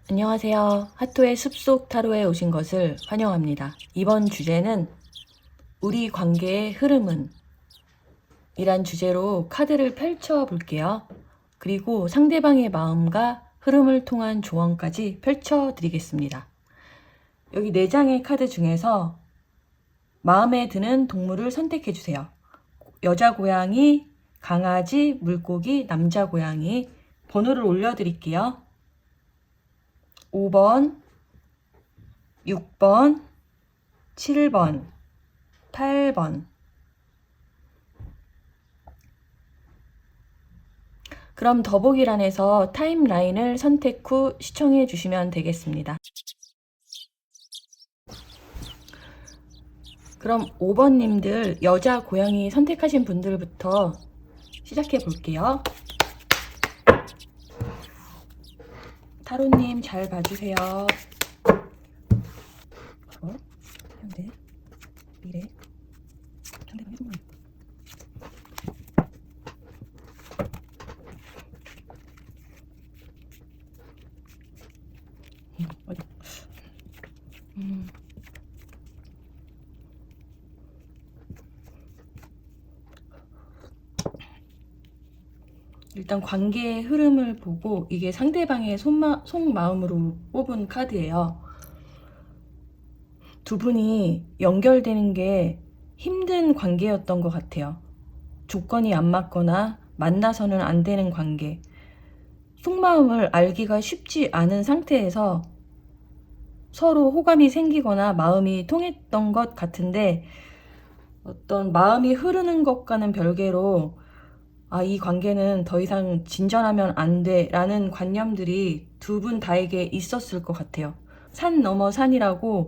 안녕하세요. 하토의 숲속 타로에 오신 것을 환영합니다. 이번 주제는 우리 관계의 흐름은 이란 주제로 카드를 펼쳐 볼게요. 그리고 상대방의 마음과 흐름을 통한 조언까지 펼쳐 드리겠습니다. 여기 4장의 카드 중에서 마음에 드는 동물을 선택해 주세요. 여자 고양이, 강아지, 물고기, 남자 고양이. 번호를 올려드릴게요. 5번, 6번, 7번, 8번. 그럼 더보기란에서 타임라인을 선택 후 시청해 주시면 되겠습니다. 그럼 5번님들 여자 고양이 선택하신 분들부터 시작해 볼게요. 타로님 잘 봐주세요. 과거, 현재, 미래, 상대방의 선물. 어디? 일단 관계의 흐름을 보고 이게 상대방의 속마음으로 뽑은 카드예요. 두 분이 연결되는 게 힘든 관계였던 것 같아요. 조건이 안 맞거나 만나서는 안 되는 관계. 속마음을 알기가 쉽지 않은 상태에서 서로 호감이 생기거나 마음이 통했던 것 같은데 어떤 마음이 흐르는 것과는 별개로 이 관계는 더 이상 진전하면 안 돼 라는 관념들이 두 분 다에게 있었을 것 같아요. 산 넘어 산이라고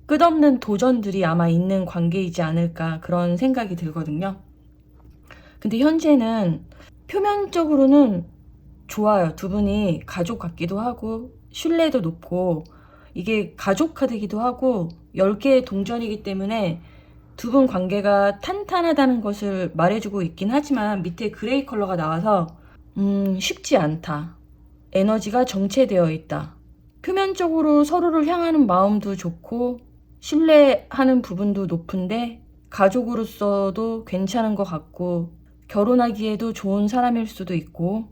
끝없는 도전들이 아마 있는 관계이지 않을까 그런 생각이 들거든요. 근데 현재는 표면적으로는 좋아요. 두 분이 가족 같기도 하고 신뢰도 높고 이게 가족 카드이기도 하고 10개의 동전이기 때문에 두 분 관계가 탄탄하다는 것을 말해주고 있긴 하지만 밑에 그레이 컬러가 나와서 쉽지 않다. 에너지가 정체되어 있다. 표면적으로 서로를 향하는 마음도 좋고 신뢰하는 부분도 높은데 가족으로서도 괜찮은 것 같고 결혼하기에도 좋은 사람일 수도 있고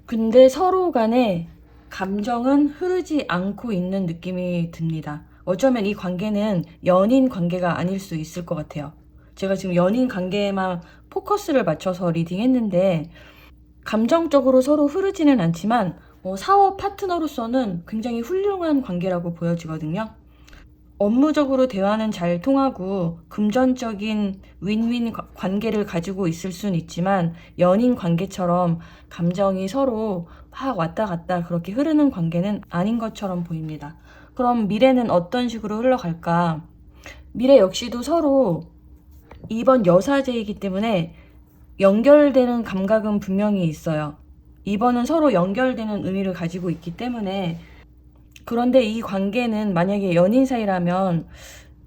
근데 서로 간에 감정은 흐르지 않고 있는 느낌이 듭니다. 어쩌면 이 관계는 연인 관계가 아닐 수 있을 것 같아요. 제가 지금 연인 관계에만 포커스를 맞춰서 리딩했는데 감정적으로 서로 흐르지는 않지만 사업 파트너로서는 굉장히 훌륭한 관계라고 보여지거든요. 업무적으로 대화는 잘 통하고 금전적인 윈윈 관계를 가지고 있을 수는 있지만 연인 관계처럼 감정이 서로 막 왔다 갔다 그렇게 흐르는 관계는 아닌 것처럼 보입니다. 그럼 미래는 어떤 식으로 흘러갈까? 미래 역시도 서로 2번 여사제이기 때문에 연결되는 감각은 분명히 있어요. 2번은 서로 연결되는 의미를 가지고 있기 때문에 그런데 이 관계는 만약에 연인 사이라면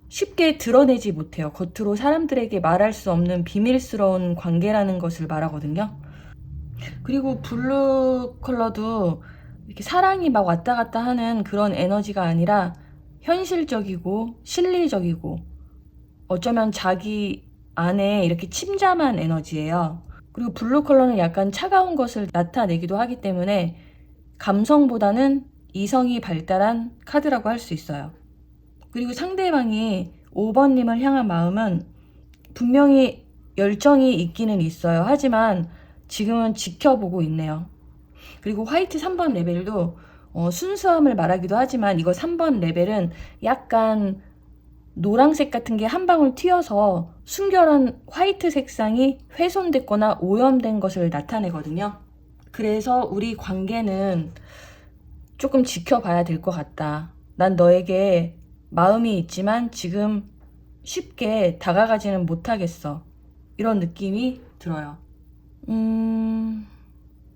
쉽게 드러내지 못해요. 겉으로 사람들에게 말할 수 없는 비밀스러운 관계라는 것을 말하거든요. 그리고 블루 컬러도 이렇게 사랑이 막 왔다 갔다 하는 그런 에너지가 아니라 현실적이고 실리적이고 어쩌면 자기 안에 이렇게 침잠한 에너지예요. 그리고 블루 컬러는 약간 차가운 것을 나타내기도 하기 때문에 감성보다는 이성이 발달한 카드라고 할 수 있어요. 그리고 상대방이 5번님을 향한 마음은 분명히 열정이 있기는 있어요. 하지만 지금은 지켜보고 있네요. 그리고 화이트 3번 레벨도 순수함을 말하기도 하지만 이거 3번 레벨은 약간 노란색 같은 게 한 방울 튀어서 순결한 화이트 색상이 훼손됐거나 오염된 것을 나타내거든요. 그래서 우리 관계는 조금 지켜봐야 될 것 같다. 난 너에게 마음이 있지만 지금 쉽게 다가가지는 못하겠어. 이런 느낌이 들어요.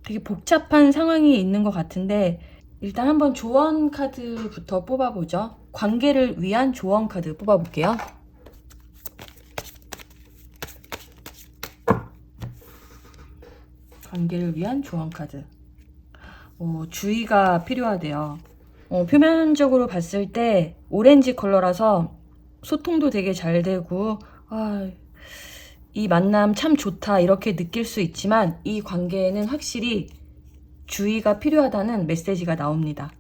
되게 복잡한 상황이 있는 것 같은데 일단 한번 조언 카드부터 뽑아보죠. 관계를 위한 조언 카드 뽑아볼게요. 관계를 위한 조언 카드. 주의가 필요하대요. 표면적으로 봤을 때 오렌지 컬러라서 소통도 되게 잘 되고, 이 만남 참 좋다 이렇게 느낄 수 있지만 이 관계에는 확실히 주의가 필요하다는 메시지가 나옵니다.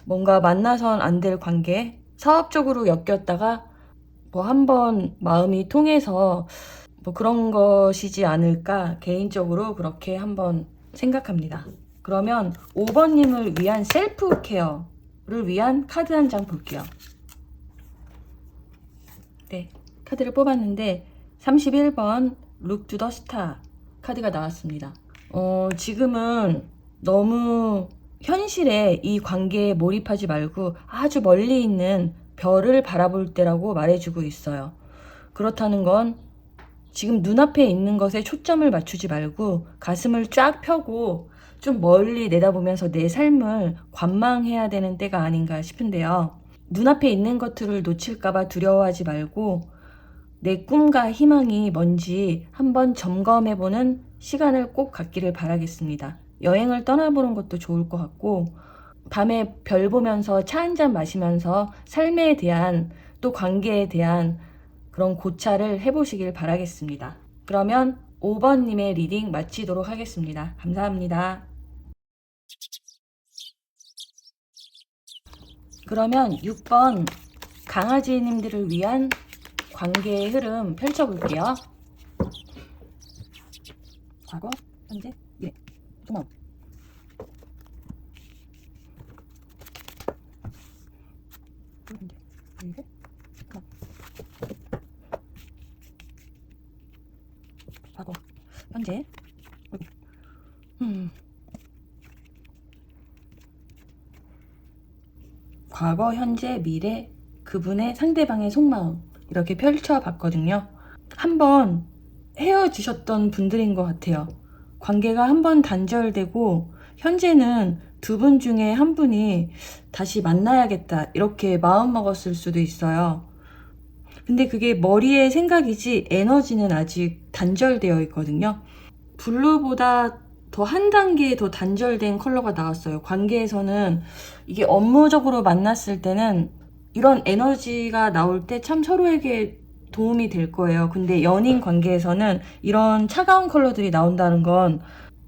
뭔가 만나선 안 될 관계, 사업적으로 엮였다가 뭐 한번 마음이 통해서 뭐 그런 것이지 않을까 개인적으로 그렇게 한번 생각합니다. 그러면 5번님을 위한 셀프 케어를 위한 카드 한 장 볼게요. 네, 카드를 뽑았는데 31번 Look to the Star 카드가 나왔습니다. 지금은 너무 현실에 이 관계에 몰입하지 말고 아주 멀리 있는 별을 바라볼 때라고 말해주고 있어요. 그렇다는 건 지금 눈앞에 있는 것에 초점을 맞추지 말고 가슴을 쫙 펴고 좀 멀리 내다보면서 내 삶을 관망해야 되는 때가 아닌가 싶은데요. 눈앞에 있는 것들을 놓칠까봐 두려워하지 말고 내 꿈과 희망이 뭔지 한번 점검해보는 시간을 꼭 갖기를 바라겠습니다. 여행을 떠나보는 것도 좋을 것 같고 밤에 별 보면서 차 한잔 마시면서 삶에 대한 또 관계에 대한 그런 고찰을 해보시길 바라겠습니다. 그러면 5번님의 리딩 마치도록 하겠습니다. 감사합니다. 그러면 6번 강아지님들을 위한 관계의 흐름 펼쳐볼게요. 과거, 현재, 미래, 소망. 과거, 현재, 과거, 현재, 미래, 그분의 상대방의 속마음 이렇게 펼쳐봤거든요. 한번 헤어지셨던 분들인 것 같아요. 관계가 한번 단절되고 현재는 두 분 중에 한 분이 다시 만나야겠다 이렇게 마음먹었을 수도 있어요. 근데 그게 머리의 생각이지 에너지는 아직 단절되어 있거든요. 블루보다 더 한 단계 더 단절된 컬러가 나왔어요. 관계에서는 이게 업무적으로 만났을 때는 이런 에너지가 나올 때 참 서로에게 도움이 될 거예요. 근데 연인 관계에서는 이런 차가운 컬러들이 나온다는 건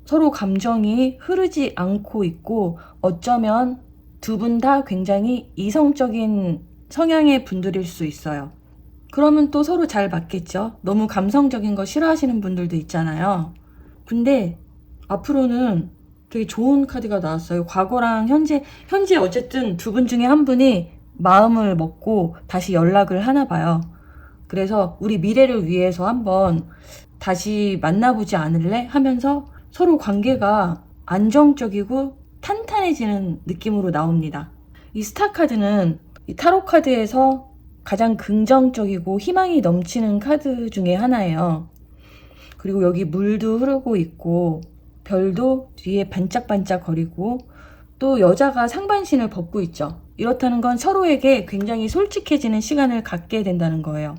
서로 감정이 흐르지 않고 있고 어쩌면 두 분 다 굉장히 이성적인 성향의 분들일 수 있어요. 그러면 또 서로 잘 맞겠죠? 너무 감성적인 거 싫어하시는 분들도 있잖아요. 근데 앞으로는 되게 좋은 카드가 나왔어요. 과거랑 현재 어쨌든 두 분 중에 한 분이 마음을 먹고 다시 연락을 하나 봐요. 그래서 우리 미래를 위해서 한번 다시 만나보지 않을래? 하면서 서로 관계가 안정적이고 탄탄해지는 느낌으로 나옵니다. 이 스타 카드는 이 타로 카드에서 가장 긍정적이고 희망이 넘치는 카드 중에 하나예요. 그리고 여기 물도 흐르고 있고 별도 뒤에 반짝반짝 거리고 또 여자가 상반신을 벗고 있죠. 이렇다는 건 서로에게 굉장히 솔직해지는 시간을 갖게 된다는 거예요.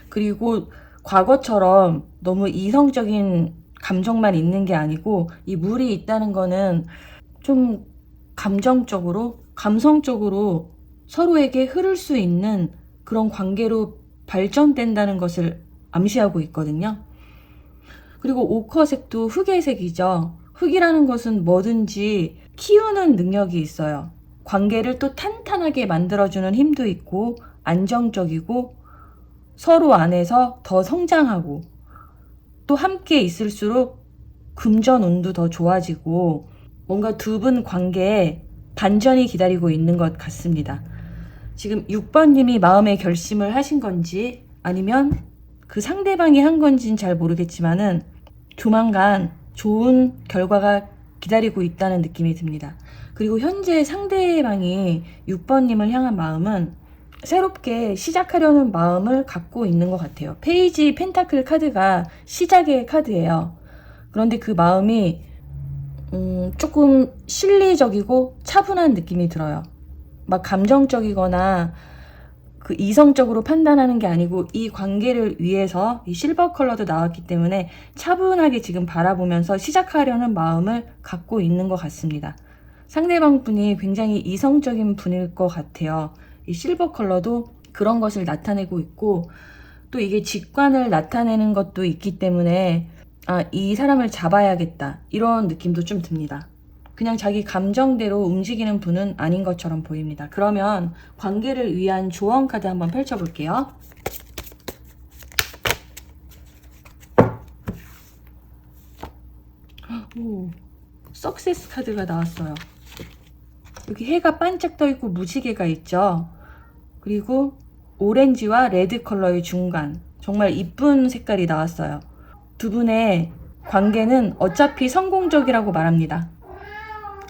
그리고 과거처럼 너무 이성적인 감정만 있는 게 아니고 이 물이 있다는 거는 좀 감정적으로, 감성적으로 서로에게 흐를 수 있는 그런 관계로 발전된다는 것을 암시하고 있거든요. 그리고 오커색도 흙의 색이죠. 흙이라는 것은 뭐든지 키우는 능력이 있어요. 관계를 또 탄탄하게 만들어주는 힘도 있고 안정적이고 서로 안에서 더 성장하고 또 함께 있을수록 금전운도 더 좋아지고 뭔가 두 분 관계에 반전이 기다리고 있는 것 같습니다. 지금 6번님이 마음의 결심을 하신 건지 아니면 그 상대방이 한 건지는 잘 모르겠지만은 조만간 좋은 결과가 기다리고 있다는 느낌이 듭니다. 그리고 현재 상대방이 6번님을 향한 마음은 새롭게 시작하려는 마음을 갖고 있는 것 같아요. 페이지 펜타클 카드가 시작의 카드예요. 그런데 그 마음이 조금 실리적이고 차분한 느낌이 들어요. 막 감정적이거나 그 이성적으로 판단하는 게 아니고 이 관계를 위해서 이 실버 컬러도 나왔기 때문에 차분하게 지금 바라보면서 시작하려는 마음을 갖고 있는 것 같습니다. 상대방 분이 굉장히 이성적인 분일 것 같아요. 이 실버 컬러도 그런 것을 나타내고 있고, 또 이게 직관을 나타내는 것도 있기 때문에 이 사람을 잡아야겠다 이런 느낌도 좀 듭니다. 그냥 자기 감정대로 움직이는 분은 아닌 것처럼 보입니다. 그러면 관계를 위한 조언 카드 한번 펼쳐볼게요. 오, 석세스 카드가 나왔어요. 여기 해가 반짝 떠있고 무지개가 있죠. 그리고 오렌지와 레드 컬러의 중간, 정말 이쁜 색깔이 나왔어요. 두 분의 관계는 어차피 성공적이라고 말합니다.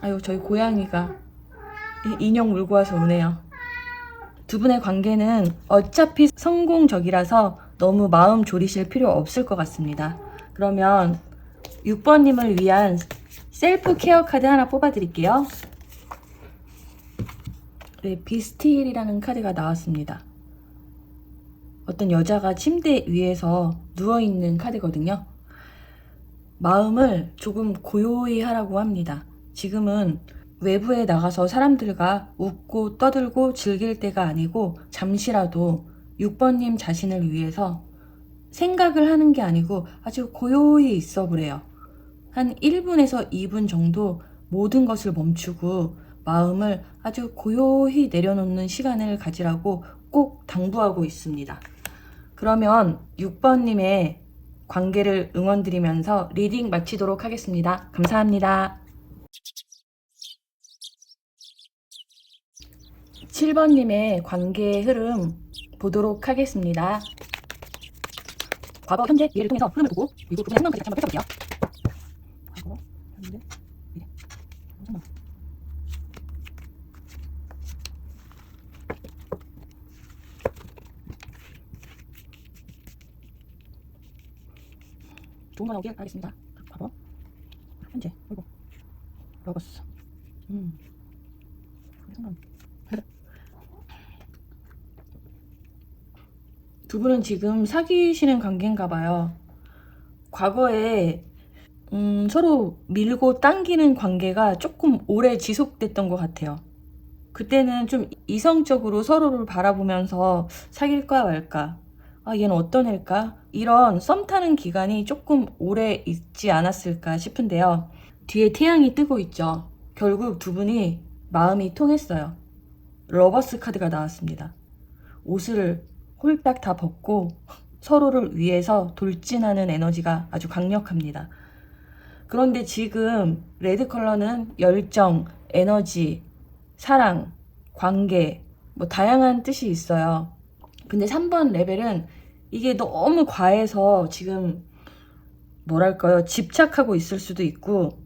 아유, 저희 고양이가 인형 물고 와서 오네요. 두 분의 관계는 어차피 성공적이라서 너무 마음 졸이실 필요 없을 것 같습니다. 그러면 6번님을 위한 셀프 케어 카드 하나 뽑아드릴게요. 네, 비스틸이라는 카드가 나왔습니다. 어떤 여자가 침대 위에서 누워있는 카드거든요. 마음을 조금 고요히 하라고 합니다. 지금은 외부에 나가서 사람들과 웃고 떠들고 즐길 때가 아니고 잠시라도 6번님 자신을 위해서 생각을 하는 게 아니고 아주 고요히 있어 보래요. 한 1분에서 2분 정도 모든 것을 멈추고 마음을 아주 고요히 내려놓는 시간을 가지라고 꼭 당부하고 있습니다. 그러면 6번님의 관계를 응원드리면서 리딩 마치도록 하겠습니다. 감사합니다. 7번님의 관계의 흐름 보도록 하겠습니다. 과거, 현재, 미래를 통해서 흐름을 보고 그리고 그분의 상황까지 한번 펼쳐볼게요. 과거, 현재, 미래, 상황. 좋은 거 나오길 바라겠습니다. 과거, 현재, 그리고 러버스. 상황. 두 분은 지금 사귀시는 관계인가 봐요. 과거에 서로 밀고 당기는 관계가 조금 오래 지속됐던 것 같아요. 그때는 좀 이성적으로 서로를 바라보면서 사귈까 말까, 얘는 어떤 애일까, 이런 썸 타는 기간이 조금 오래 있지 않았을까 싶은데요. 뒤에 태양이 뜨고 있죠. 결국 두 분이 마음이 통했어요. 러버스 카드가 나왔습니다. 옷을 홀딱 다 벗고 서로를 위해서 돌진하는 에너지가 아주 강력합니다. 그런데 지금 레드 컬러는 열정, 에너지, 사랑, 관계, 다양한 뜻이 있어요. 근데 3번 레벨은 이게 너무 과해서 지금 뭐랄까요, 집착하고 있을 수도 있고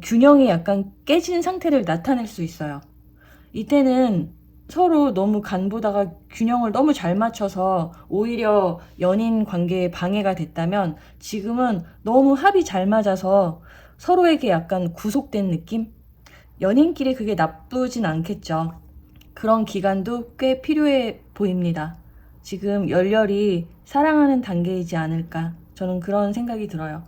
균형이 약간 깨진 상태를 나타낼 수 있어요. 이때는 서로 너무 간보다가 균형을 너무 잘 맞춰서 오히려 연인 관계에 방해가 됐다면, 지금은 너무 합이 잘 맞아서 서로에게 약간 구속된 느낌? 연인끼리 그게 나쁘진 않겠죠. 그런 기간도 꽤 필요해 보입니다. 지금 열렬히 사랑하는 단계이지 않을까, 저는 그런 생각이 들어요.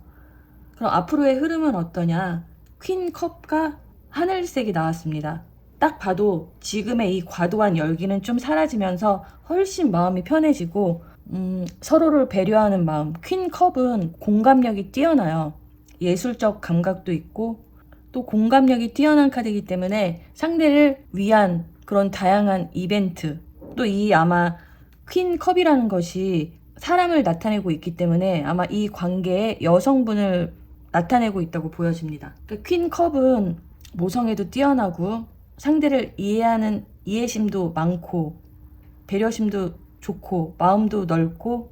그럼 앞으로의 흐름은 어떠냐? 퀸 컵과 하늘색이 나왔습니다. 딱 봐도 지금의 이 과도한 열기는 좀 사라지면서 훨씬 마음이 편해지고 서로를 배려하는 마음. 퀸 컵은 공감력이 뛰어나요. 예술적 감각도 있고 또 공감력이 뛰어난 카드이기 때문에 상대를 위한 그런 다양한 이벤트, 또 이 아마 퀸 컵이라는 것이 사랑을 나타내고 있기 때문에 아마 이 관계에 여성분을 나타내고 있다고 보여집니다. 그러니까 퀸 컵은 모성애도 뛰어나고 상대를 이해하는 이해심도 많고 배려심도 좋고 마음도 넓고,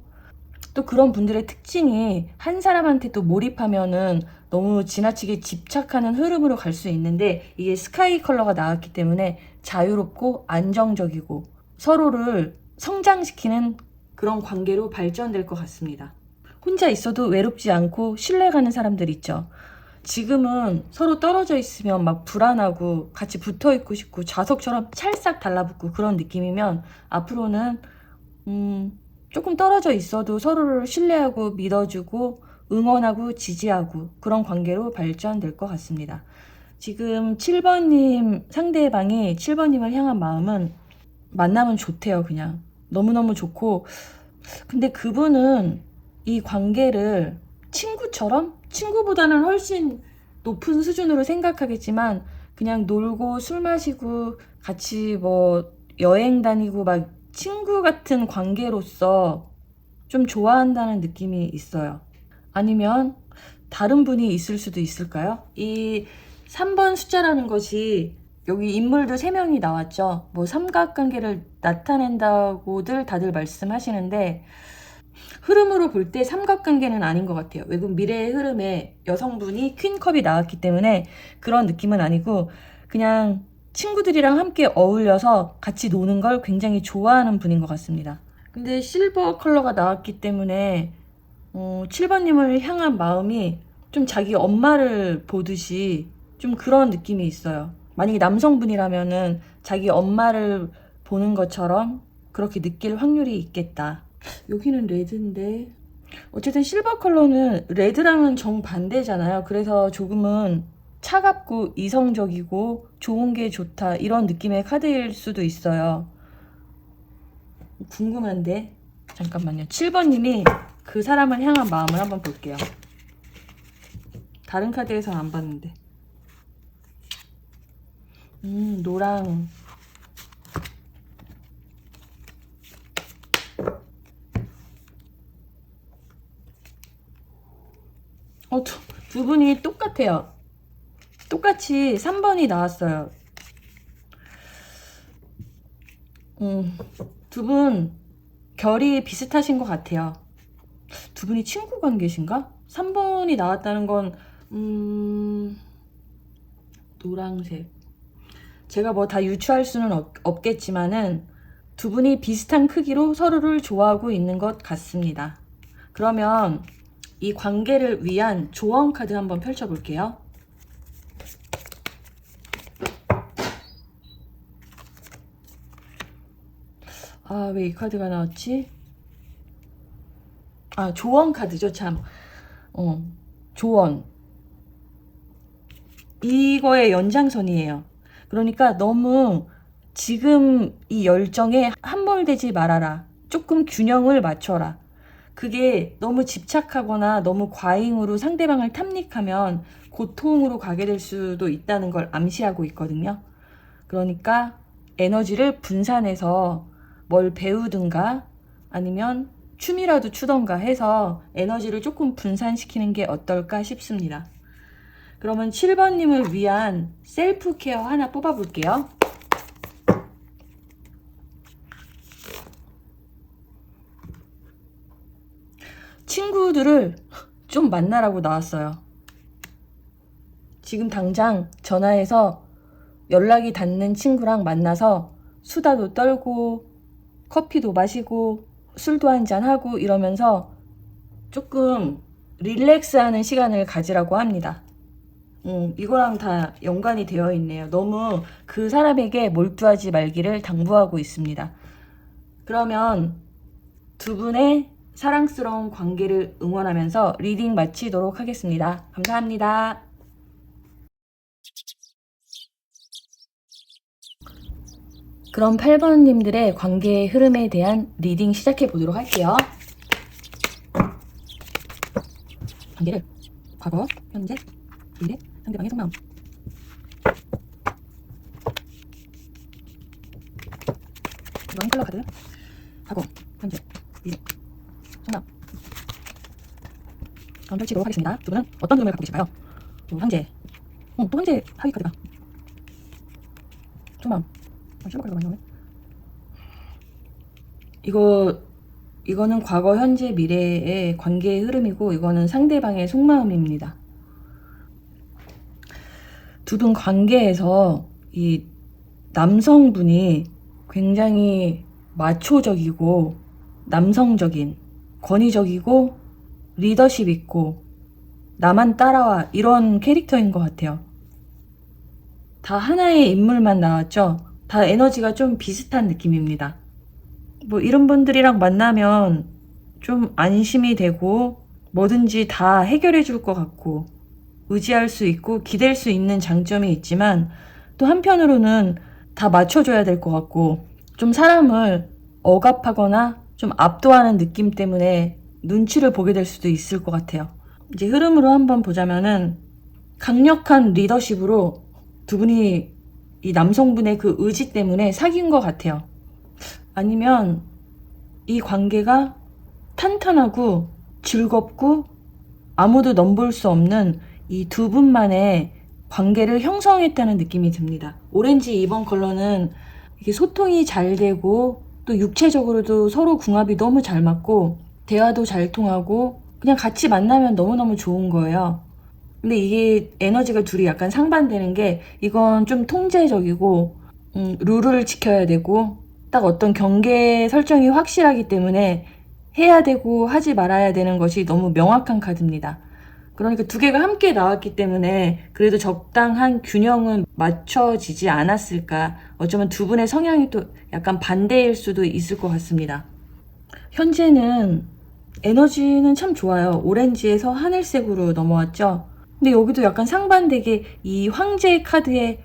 또 그런 분들의 특징이 한 사람한테 또 몰입하면은 너무 지나치게 집착하는 흐름으로 갈 수 있는데, 이게 스카이 컬러가 나왔기 때문에 자유롭고 안정적이고 서로를 성장시키는 그런 관계로 발전될 것 같습니다. 혼자 있어도 외롭지 않고 신뢰가는 사람들 있죠. 지금은 서로 떨어져 있으면 막 불안하고 같이 붙어 있고 싶고 자석처럼 찰싹 달라붙고 그런 느낌이면 앞으로는 조금 떨어져 있어도 서로를 신뢰하고 믿어주고 응원하고 지지하고 그런 관계로 발전될 것 같습니다. 지금 7번님 상대방이 7번님을 향한 마음은 만나면 좋대요. 그냥 너무너무 좋고, 근데 그분은 이 관계를 친구처럼, 친구보다는 훨씬 높은 수준으로 생각하겠지만 그냥 놀고 술 마시고 같이 뭐 여행 다니고 막 친구 같은 관계로서 좀 좋아한다는 느낌이 있어요. 아니면 다른 분이 있을 수도 있을까요? 이 3번 숫자라는 것이 여기 인물들 3명이 나왔죠. 뭐 삼각관계를 나타낸다고들 다들 말씀하시는데 흐름으로 볼 때 삼각관계는 아닌 것 같아요. 외국 미래의 흐름에 여성분이 퀸컵이 나왔기 때문에 그런 느낌은 아니고 그냥 친구들이랑 함께 어울려서 같이 노는 걸 굉장히 좋아하는 분인 것 같습니다. 근데 실버 컬러가 나왔기 때문에 7번님을 향한 마음이 좀 자기 엄마를 보듯이 좀 그런 느낌이 있어요. 만약에 남성분이라면은 자기 엄마를 보는 것처럼 그렇게 느낄 확률이 있겠다. 여기는 레드인데 어쨌든 실버 컬러는 레드랑은 정반대잖아요. 그래서 조금은 차갑고 이성적이고 좋은 게 좋다 이런 느낌의 카드일 수도 있어요. 궁금한데 잠깐만요. 7번님이 그 사람을 향한 마음을 한번 볼게요. 다른 카드에서는 안 봤는데. 노랑. 두 분이 똑같아요. 똑같이 3번이 나왔어요. 두 분 결이 비슷하신 것 같아요. 두 분이 친구 관계신가? 3번이 나왔다는 건 노란색. 제가 뭐 다 유추할 수는 없겠지만은 두 분이 비슷한 크기로 서로를 좋아하고 있는 것 같습니다. 그러면 이 관계를 위한 조언 카드 한번 펼쳐볼게요. 아, 왜 이 카드가 나왔지? 아, 조언 카드죠, 참. 조언. 이거의 연장선이에요. 그러니까 너무 지금 이 열정에 함몰되지 말아라. 조금 균형을 맞춰라. 그게 너무 집착하거나 너무 과잉으로 상대방을 탐닉하면 고통으로 가게 될 수도 있다는 걸 암시하고 있거든요. 그러니까 에너지를 분산해서 뭘 배우든가 아니면 춤이라도 추던가 해서 에너지를 조금 분산시키는 게 어떨까 싶습니다. 그러면 7번님을 위한 셀프 케어 하나 뽑아볼게요. 친구들을 좀 만나라고 나왔어요. 지금 당장 전화해서 연락이 닿는 친구랑 만나서 수다도 떨고 커피도 마시고 술도 한잔하고 이러면서 조금 릴렉스하는 시간을 가지라고 합니다. 이거랑 다 연관이 되어 있네요. 너무 그 사람에게 몰두하지 말기를 당부하고 있습니다. 그러면 두 분의 사랑스러운 관계를 응원하면서 리딩 마치도록 하겠습니다. 감사합니다. 그럼 8번님들의 관계의 흐름에 대한 리딩 시작해 보도록 할게요. 관계를 과거, 현재, 미래, 상대방의 속마음. 이건 컬러 카드. 과거, 현재, 미래, 속마음. 그럼 펼치도록 하겠습니다. 두 분은 어떤 흐름을 갖고 계실까요? 황제. 또 황제 하위 카드가. 속마음. 실버 컬러가 많이 나오네. 이거는 과거, 현재, 미래의 관계의 흐름이고 이거는 상대방의 속마음입니다. 두 분 관계에서 이 남성분이 굉장히 마초적이고 남성적인, 권위적이고 리더십 있고 나만 따라와 이런 캐릭터인 것 같아요. 다 하나의 인물만 나왔죠. 다 에너지가 좀 비슷한 느낌입니다. 뭐 이런 분들이랑 만나면 좀 안심이 되고 뭐든지 다 해결해 줄 것 같고 의지할 수 있고 기댈 수 있는 장점이 있지만 또 한편으로는 다 맞춰줘야 될 것 같고 좀 사람을 억압하거나 좀 압도하는 느낌 때문에 눈치를 보게 될 수도 있을 것 같아요. 이제 흐름으로 한번 보자면은 강력한 리더십으로 두 분이 이 남성분의 그 의지 때문에 사귄 것 같아요. 아니면 이 관계가 탄탄하고 즐겁고 아무도 넘볼 수 없는 이 두 분만의 관계를 형성했다는 느낌이 듭니다. 오렌지 2번 컬러는 이게 소통이 잘 되고 또 육체적으로도 서로 궁합이 너무 잘 맞고 대화도 잘 통하고 그냥 같이 만나면 너무너무 좋은 거예요. 근데 이게 에너지가 둘이 약간 상반되는 게 이건 좀 통제적이고 룰을 지켜야 되고 딱 어떤 경계 설정이 확실하기 때문에 해야 되고 하지 말아야 되는 것이 너무 명확한 카드입니다. 그러니까 두 개가 함께 나왔기 때문에 그래도 적당한 균형은 맞춰지지 않았을까. 어쩌면 두 분의 성향이 또 약간 반대일 수도 있을 것 같습니다. 현재는 에너지는 참 좋아요. 오렌지에서 하늘색으로 넘어왔죠. 근데 여기도 약간 상반되게 이 황제 카드에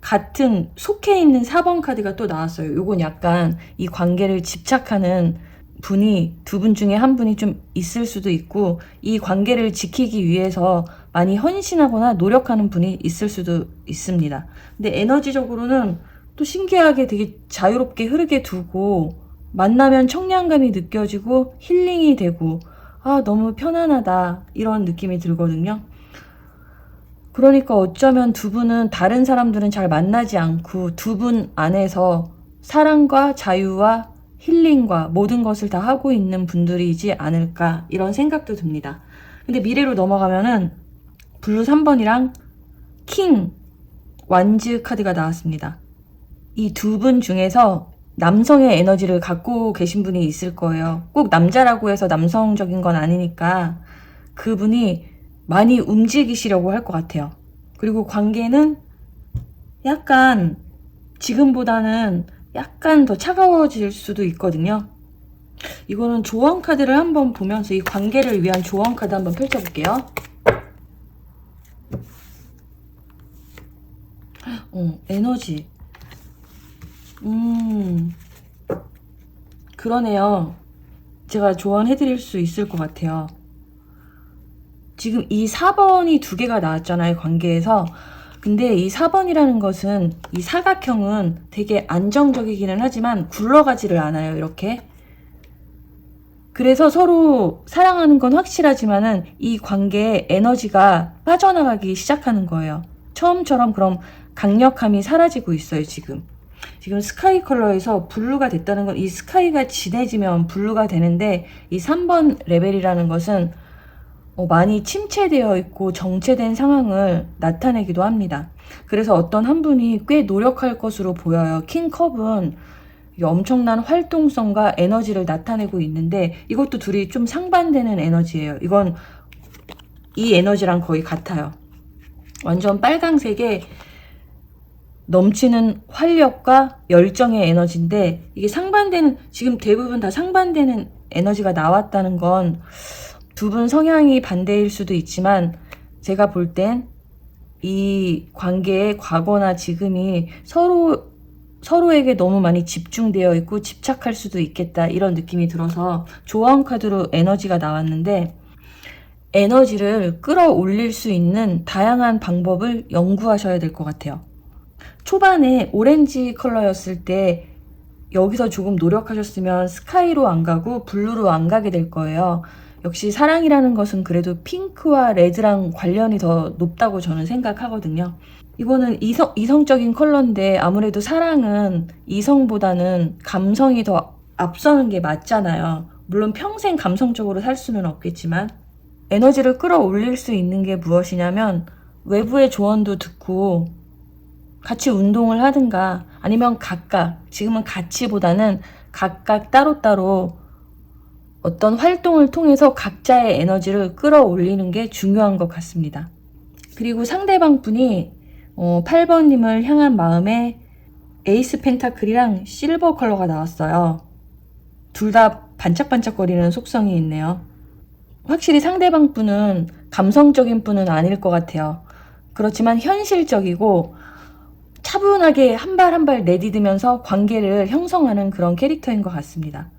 같은 속해 있는 4번 카드가 또 나왔어요. 요건 약간 이 관계를 집착하는 분이 두 분 중에 한 분이 좀 있을 수도 있고 이 관계를 지키기 위해서 많이 헌신하거나 노력하는 분이 있을 수도 있습니다. 근데 에너지적으로는 또 신기하게 되게 자유롭게 흐르게 두고 만나면 청량감이 느껴지고 힐링이 되고 아 너무 편안하다 이런 느낌이 들거든요. 그러니까 어쩌면 두 분은 다른 사람들은 잘 만나지 않고 두 분 안에서 사랑과 자유와 힐링과 모든 것을 다 하고 있는 분들이지 않을까 이런 생각도 듭니다. 근데 미래로 넘어가면은 블루 3번이랑 킹, 완즈 카드가 나왔습니다. 이 두 분 중에서 남성의 에너지를 갖고 계신 분이 있을 거예요. 꼭 남자라고 해서 남성적인 건 아니니까 그분이 많이 움직이시려고 할 것 같아요. 그리고 관계는 약간 지금보다는 약간 더 차가워질 수도 있거든요. 이거는 조언 카드를 한번 보면서 이 관계를 위한 조언 카드 한번 펼쳐볼게요. 에너지. 그러네요. 제가 조언해드릴 수 있을 것 같아요. 지금 이 4번이 두 개가 나왔잖아요, 관계에서. 근데 이 4번이라는 것은 이 사각형은 되게 안정적이기는 하지만 굴러가지를 않아요, 이렇게. 그래서 서로 사랑하는 건 확실하지만은 이 관계에 에너지가 빠져나가기 시작하는 거예요. 처음처럼 그럼 강력함이 사라지고 있어요, 지금. 지금 스카이 컬러에서 블루가 됐다는 건 이 스카이가 진해지면 블루가 되는데 이 3번 레벨이라는 것은 많이 침체되어 있고 정체된 상황을 나타내기도 합니다. 그래서 어떤 한 분이 꽤 노력할 것으로 보여요. 킹컵은 엄청난 활동성과 에너지를 나타내고 있는데 이것도 둘이 좀 상반되는 에너지예요. 이건 이 에너지랑 거의 같아요. 완전 빨강색의 넘치는 활력과 열정의 에너지인데 이게 상반되는 지금 대부분 다 상반되는 에너지가 나왔다는 건 두 분 성향이 반대일 수도 있지만 제가 볼 땐 이 관계의 과거나 지금이 서로에게 너무 많이 집중되어 있고 집착할 수도 있겠다 이런 느낌이 들어서 조언 카드로 에너지가 나왔는데 에너지를 끌어올릴 수 있는 다양한 방법을 연구하셔야 될 것 같아요. 초반에 오렌지 컬러였을 때 여기서 조금 노력하셨으면 스카이로 안 가고 블루로 안 가게 될 거예요. 역시 사랑이라는 것은 그래도 핑크와 레드랑 관련이 더 높다고 저는 생각하거든요. 이거는 이성적인 컬러인데 아무래도 사랑은 이성보다는 감성이 더 앞서는 게 맞잖아요. 물론 평생 감성적으로 살 수는 없겠지만 에너지를 끌어올릴 수 있는 게 무엇이냐면 외부의 조언도 듣고 같이 운동을 하든가 아니면 각각 지금은 같이보다는 각각 따로따로 어떤 활동을 통해서 각자의 에너지를 끌어올리는 게 중요한 것 같습니다. 그리고 상대방 분이 8번님을 향한 마음에 에이스 펜타클이랑 실버 컬러가 나왔어요. 둘 다 반짝반짝거리는 속성이 있네요. 확실히 상대방 분은 감성적인 분은 아닐 것 같아요. 그렇지만 현실적이고 차분하게 한 발 한 발 내디디면서 관계를 형성하는 그런 캐릭터인 것 같습니다.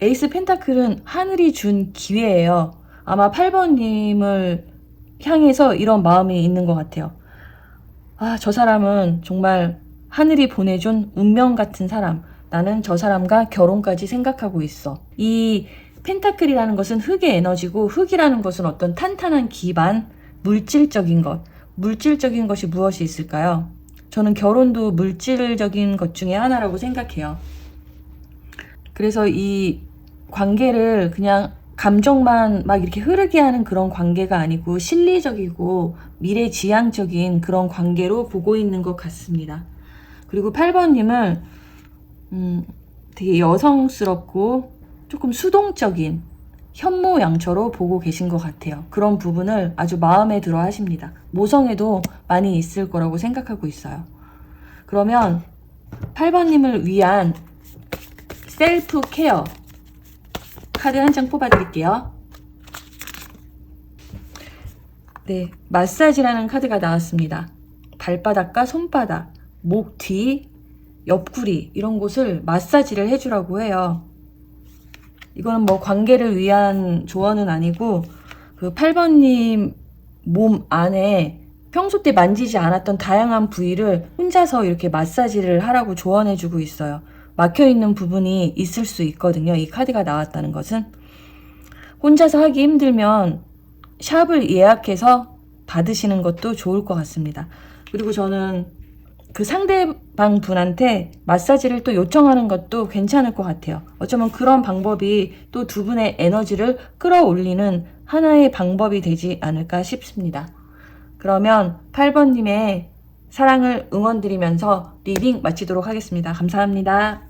에이스 펜타클은 하늘이 준 기회예요. 아마 8번님을 향해서 이런 마음이 있는 것 같아요. 아, 저 사람은 정말 하늘이 보내준 운명 같은 사람. 나는 저 사람과 결혼까지 생각하고 있어. 이 펜타클이라는 것은 흙의 에너지고, 흙이라는 것은 어떤 탄탄한 기반, 물질적인 것. 물질적인 것이 무엇이 있을까요? 저는 결혼도 물질적인 것 중에 하나라고 생각해요. 그래서 이 관계를 그냥 감정만 막 이렇게 흐르게 하는 그런 관계가 아니고 실리적이고 미래지향적인 그런 관계로 보고 있는 것 같습니다. 그리고 8번님을 되게 여성스럽고 조금 수동적인 현모양처로 보고 계신 것 같아요. 그런 부분을 아주 마음에 들어 하십니다. 모성애도 많이 있을 거라고 생각하고 있어요. 그러면 8번님을 위한 셀프 케어 카드 한 장 뽑아 드릴게요. 네, 마사지라는 카드가 나왔습니다. 발바닥과 손바닥, 목 뒤, 옆구리 이런 곳을 마사지를 해주라고 해요. 이거는 뭐 관계를 위한 조언은 아니고 그 8번님 몸 안에 평소 때 만지지 않았던 다양한 부위를 혼자서 이렇게 마사지를 하라고 조언해주고 있어요. 막혀있는 부분이 있을 수 있거든요. 이 카드가 나왔다는 것은. 혼자서 하기 힘들면 샵을 예약해서 받으시는 것도 좋을 것 같습니다. 그리고 저는 그 상대방 분한테 마사지를 또 요청하는 것도 괜찮을 것 같아요. 어쩌면 그런 방법이 또 두 분의 에너지를 끌어올리는 하나의 방법이 되지 않을까 싶습니다. 그러면 8번님의 사랑을 응원드리면서 리딩 마치도록 하겠습니다. 감사합니다.